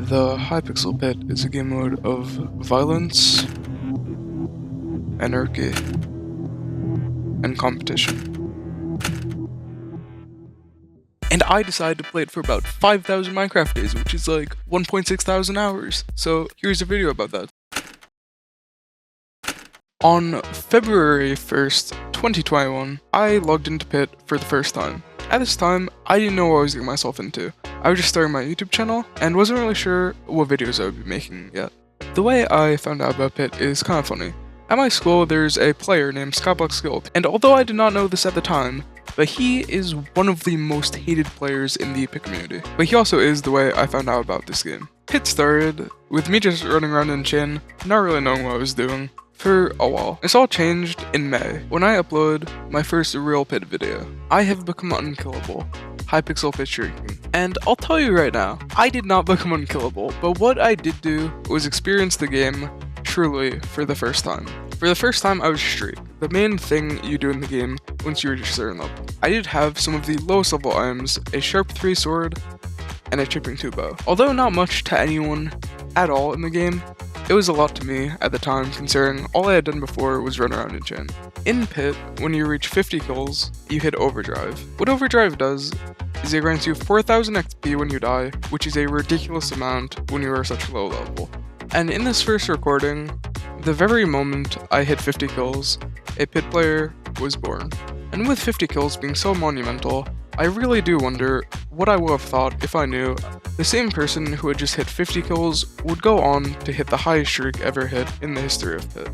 The Hypixel Pit is a game mode of violence, anarchy, and competition. And I decided to play it for about 5,000 Minecraft days, which is like 1.6 thousand hours. So here's a video about that. On February 1st, 2021, I logged into Pit for the first time. At this time, I didn't know what I was getting myself into. I was just starting my YouTube channel and wasn't really sure what videos I would be making yet. The way I found out about Pit is kind of funny. At my school, there's a player named Skyblockskilled, and although I did not know this at the time, but he is one of the most hated players in the Pit community. But he also is the way I found out about this game. Pit started with me just running around in Chin, not really knowing what I was doing, for a while. This all changed in May, when I uploaded my first real Pit video. I have become unkillable. Hypixel Pit streaking. And I'll tell you right now, I did not become unkillable, but what I did do was experience the game truly for the first time. For the first time, I was streak, the main thing you do in the game once you reach a certain level. I did have some of the lowest level items, a sharp 3 sword, and a chipping 2 bow. Although not much to anyone at all in the game, it was a lot to me at the time, considering all I had done before was run around in Chin. In Pit, when you reach 50 kills, you hit Overdrive. What Overdrive does is it grants you 4,000 XP when you die, which is a ridiculous amount when you are such low level. And in this first recording, the very moment I hit 50 kills, a Pit player was born. And with 50 kills being so monumental, I really do wonder what I would have thought if I knew the same person who had just hit 50 kills would go on to hit the highest streak ever hit in the history of Pit.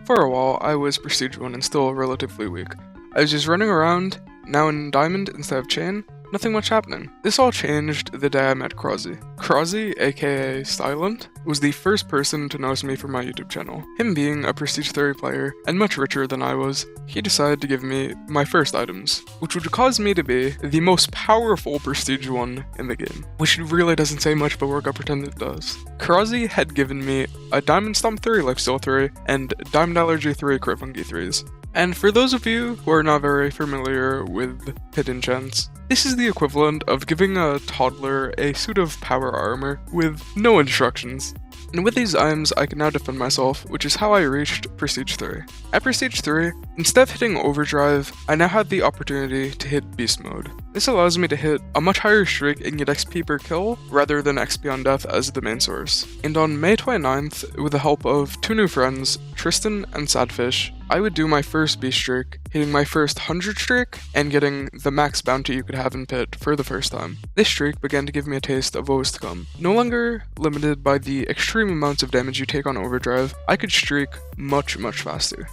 For a while, I was Prestige 1 and still relatively weak. I was just running around, now in Diamond instead of Chain, nothing much happening. This all changed the day I met Crozzy. Crozzy, aka Stylent, was the first person to notice me for my YouTube channel. Him being a Prestige 30 player, and much richer than I was, he decided to give me my first items, which would cause me to be the most powerful Prestige 1 in the game. Which really doesn't say much, but we're gonna pretend it does. Crozzy had given me a Diamond Stomp 3 Lifesteal 3, and Diamond Allergy 3 Crit Funky 3s. And for those of you who are not very familiar with Pit enchants, this is the equivalent of giving a toddler a suit of power armor with no instructions. And with these items, I can now defend myself, which is how I reached Prestige 3. At Prestige 3, instead of hitting Overdrive, I now had the opportunity to hit Beast Mode. This allows me to hit a much higher streak and get XP per kill, rather than XP on death as the main source. And on May 29th, with the help of 2 new friends, Tristan and Sadfish, I would do my first Beast streak, hitting my first 100 streak, and getting the max bounty you could have in Pit for the first time. This streak began to give me a taste of what was to come. No longer limited by the extreme amounts of damage you take on Overdrive, I could streak much faster.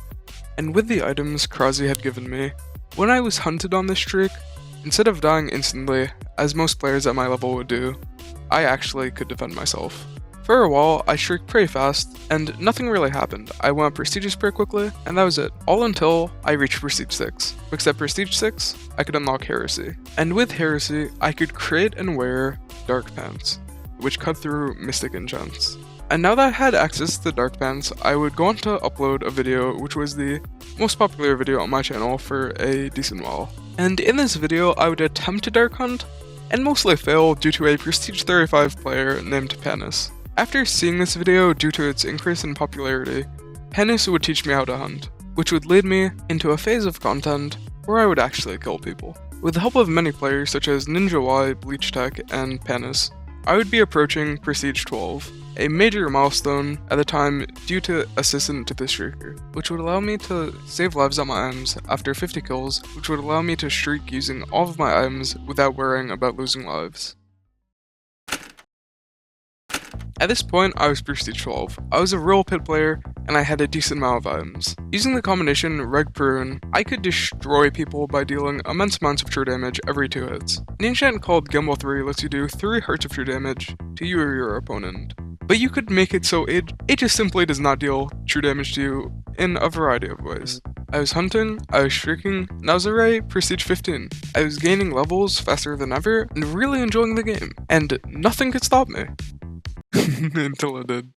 And with the items Crozzy had given me, when I was hunted on this streak, instead of dying instantly, as most players at my level would do, I actually could defend myself. For a while, I streaked pretty fast, and nothing really happened. I went up Prestiges pretty quickly, and that was it. All until I reached Prestige 6. Because at Prestige 6, I could unlock Heresy. And with Heresy, I could create and wear Dark Pants, which cut through Mystic enchants. And now that I had access to the Dark Pants, I would go on to upload a video which was the most popular video on my channel for a decent while. And in this video, I would attempt to Dark Hunt, and mostly fail due to a Prestige 35 player named Panis. After seeing this video due to its increase in popularity, Panis would teach me how to hunt, which would lead me into a phase of content where I would actually kill people. With the help of many players such as Ninja Y, Bleach Tech, and Panis, I would be approaching Prestige 12, a major milestone at the time due to Assistant to the Streaker, which would allow me to save lives on my items after 50 kills, which would allow me to streak using all of my items without worrying about losing lives. At this point, I was Prestige 12. I was a real Pit player, and I had a decent amount of items. Using the combination Reg Perun, I could destroy people by dealing immense amounts of true damage every 2 hits. An enchant called Gimbal 3 lets you do 3 hearts of true damage to you or your opponent. But you could make it so it just simply does not deal true damage to you in a variety of ways. I was hunting, I was streaking, and I was already Prestige 15. I was gaining levels faster than ever, and really enjoying the game. And nothing could stop me. Until it did.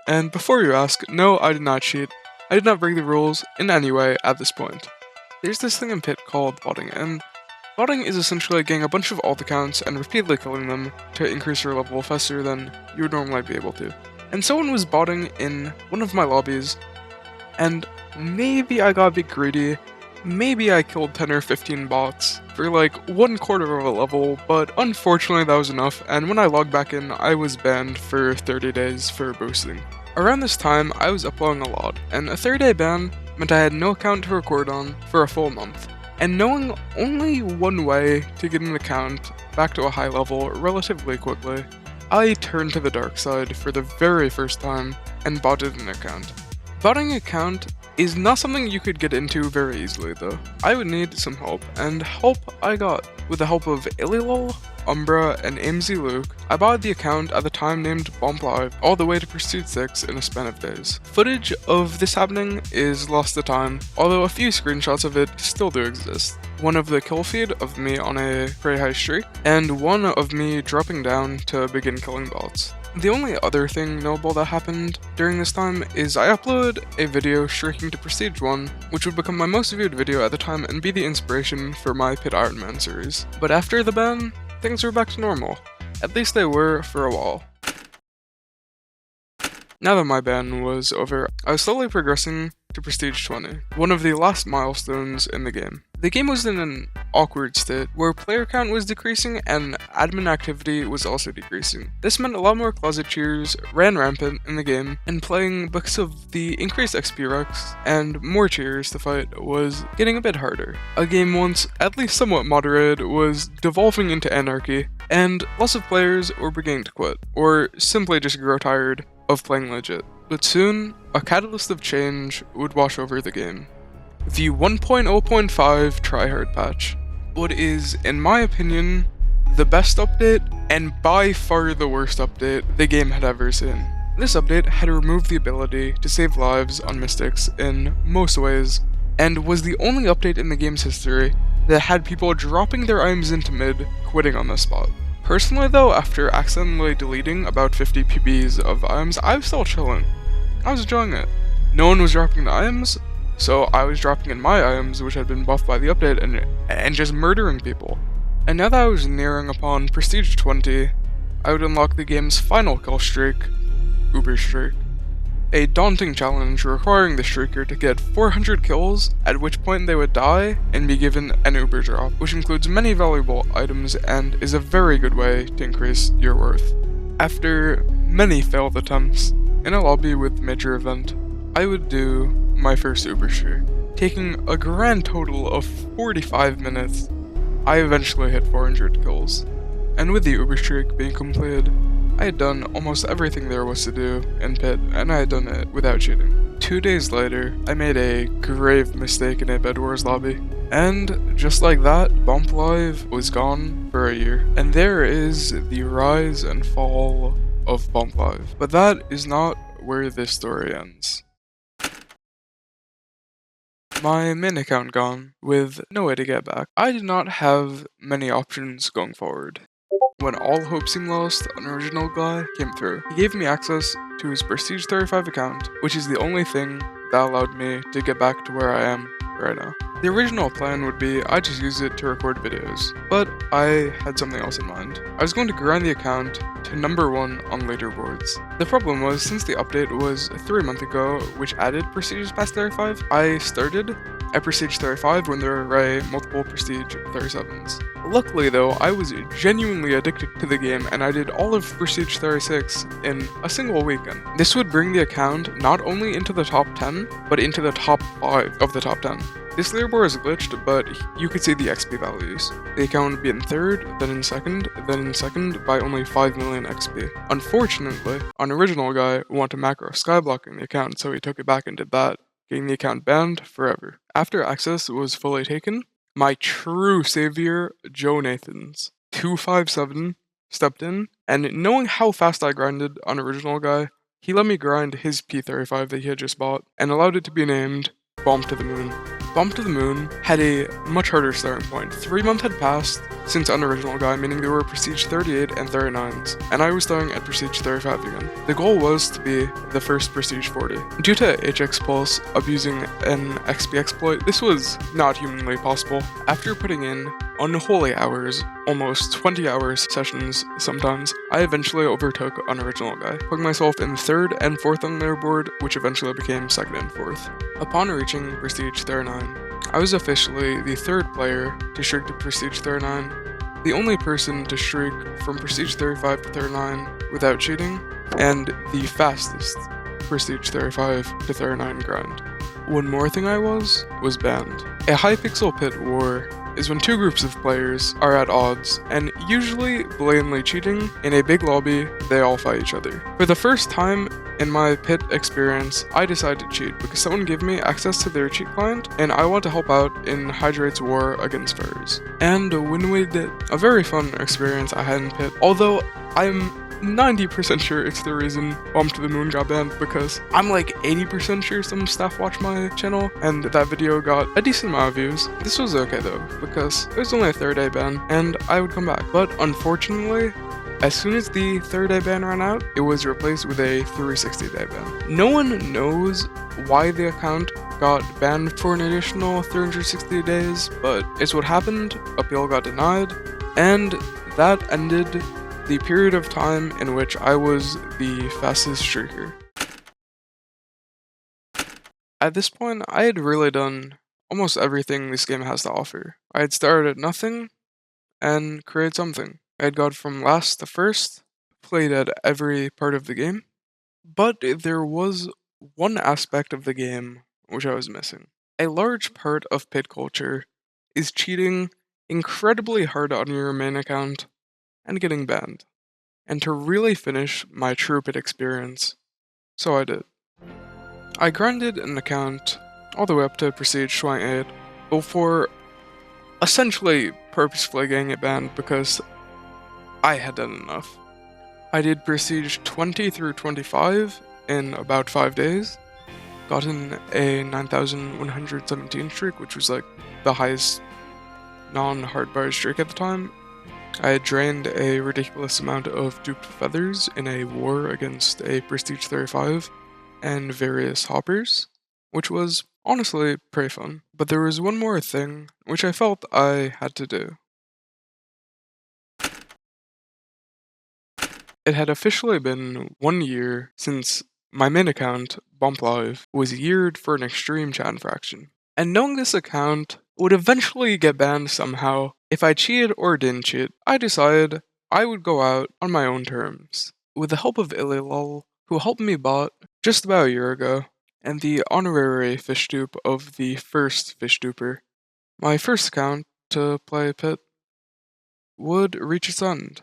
And before you ask, no, I did not cheat. I did not break the rules in any way at this point. There's this thing in Pit called botting, and botting is essentially getting a bunch of alt accounts and repeatedly killing them to increase your level faster than you would normally be able to. And someone was botting in one of my lobbies, and maybe I got a bit greedy, maybe I killed 10 or 15 bots for like 1/4 of a level, but unfortunately that was enough, and when I logged back in, I was banned for 30 days for boosting. Around this time, I was uploading a lot, and a 30-day ban meant I had no account to record on for a full month. And knowing only one way to get an account back to a high level relatively quickly, I turned to the dark side for the very first time and botted an account. Botting an account is not something you could get into very easily though. I would need some help, and help I got. With the help of Illilol, Umbra, and AMZ Luke, I bought the account at the time named BompLive all the way to Pursuit 6 in a span of days. Footage of this happening is lost to time, although a few screenshots of it still do exist. One of the kill feed of me on a pretty high streak, and one of me dropping down to begin killing bots. The only other thing notable that happened during this time is I uploaded a video streaking to Prestige 1, which would become my most viewed video at the time and be the inspiration for my Pit Iron Man series. But after the ban, things were back to normal. At least they were for a while. Now that my ban was over, I was slowly progressing to Prestige 20, one of the last milestones in the game. The game was in an awkward state, where player count was decreasing and admin activity was also decreasing. This meant a lot more closet cheers ran rampant in the game, and playing because of the increased XP recs and more cheers to fight was getting a bit harder. A game once at least somewhat moderated was devolving into anarchy, and lots of players were beginning to quit, or simply just grow tired of playing legit. But soon, a catalyst of change would wash over the game. The 1.0.5 tryhard patch. What is, in my opinion, the best update, and by far the worst update the game had ever seen. This update had removed the ability to save lives on Mystics in most ways, and was the only update in the game's history that had people dropping their items into mid, quitting on the spot. Personally though, after accidentally deleting about 50 PBs of items, I was still chilling. I was enjoying it. No one was dropping the items, so I was dropping in my items which had been buffed by the update and just murdering people. And now that I was nearing upon Prestige 20, I would unlock the game's final kill streak, Uber Streak. A daunting challenge requiring the streaker to get 400 kills, at which point they would die and be given an Uber drop, which includes many valuable items and is a very good way to increase your worth. After many failed attempts, in a lobby with major event, I would do my first Uber streak. Taking a grand total of 45 minutes, I eventually hit 400 kills. And with the Uber streak being completed, I had done almost everything there was to do in Pit, and I had done it without cheating. 2 days later, I made a grave mistake in a Bed Wars lobby, and just like that, BompLive was gone for a year. And there is the rise and fall of BompLive. But that is not where this story ends. My main account gone, with no way to get back. I did not have many options going forward. When all hope seemed lost, an original guy came through. He gave me access to his Prestige 35 account, which is the only thing that allowed me to get back to where I am right now. The original plan would be I just use it to record videos, but I had something else in mind. I was going to grind the account to number 1 on leaderboards. The problem was, since the update was 3 months ago, which added Prestige past 35, I started at Prestige 35 when there were multiple Prestige 37s. Luckily though, I was genuinely addicted to the game and I did all of Prestige 36 in a single weekend. This would bring the account not only into the top 10, but into the top 5 of the top 10. This leaderboard is glitched, but you could see the XP values. The account would be in 3rd, then in 2nd by only 5 million XP. Unfortunately, an original guy wanted macro skyblocking the account, so he took it back and did that, getting the account banned forever. After access was fully taken, my true savior, Joe Nathans, 257, stepped in, and knowing how fast I grinded on original guy, he let me grind his P35 that he had just bought, and allowed it to be named Bomb to the Moon. Bomb to the Moon had a much harder starting point. 3 months had passed, since unoriginal guy, meaning there were prestige 38 and 39s, and I was starting at prestige 35 again. The goal was to be the first prestige 40. Due to HX Pulse abusing an XP exploit, this was not humanly possible. After putting in unholy hours, almost 20 hours sessions sometimes, I eventually overtook unoriginal guy, putting myself in 3rd and 4th on the leaderboard, which eventually became 2nd and 4th. Upon reaching prestige 39, I was officially the 3rd player to streak to prestige 39, the only person to streak from prestige 35 to 39 without cheating, and the fastest prestige 35 to 39 grind. One more thing I was banned. A Hypixel Pit war is when two groups of players are at odds, and usually blatantly cheating. In a big lobby, they all fight each other. For the first time in my pit experience, I decided to cheat because someone gave me access to their cheat client, and I want to help out in Hydrate's war against furs. And when we did, a very fun experience I had in pit, although I'm 90% sure it's the reason Bump to the Moon got banned, because I'm like 80% sure some staff watched my channel and that video got a decent amount of views. This was okay though, because it was only a 3rd day ban and I would come back. But unfortunately, as soon as the 3rd day ban ran out, it was replaced with a 360 day ban. No one knows why the account got banned for an additional 360 days, but it's what happened. Appeal got denied, and that ended the period of time in which I was the fastest streaker. At this point, I had really done almost everything this game has to offer. I had started at nothing and created something. I had gone from last to first, played at every part of the game, but there was one aspect of the game which I was missing. A large part of pit culture is cheating incredibly hard on your main account and getting banned. And to really finish my true pit experience, so I did. I grinded an account all the way up to prestige 28 before essentially purposefully getting it banned because I had done enough. I did prestige 20 through 25 in about 5 days, gotten a 9,117 streak, which was like the highest non-hardbar streak at the time. I had drained a ridiculous amount of duped feathers in a war against a prestige 35 and various hoppers, which was honestly pretty fun. But there was one more thing which I felt I had to do. It had officially been 1 year since my main account, BompLive, was yeared for an extreme chat infraction. And knowing this account would eventually get banned somehow, if I cheated or didn't cheat, I decided I would go out on my own terms. With the help of Illilol, who helped me bot just about a year ago, and the honorary fish dupe of the first fish duper, my first account to play Pit would reach its end.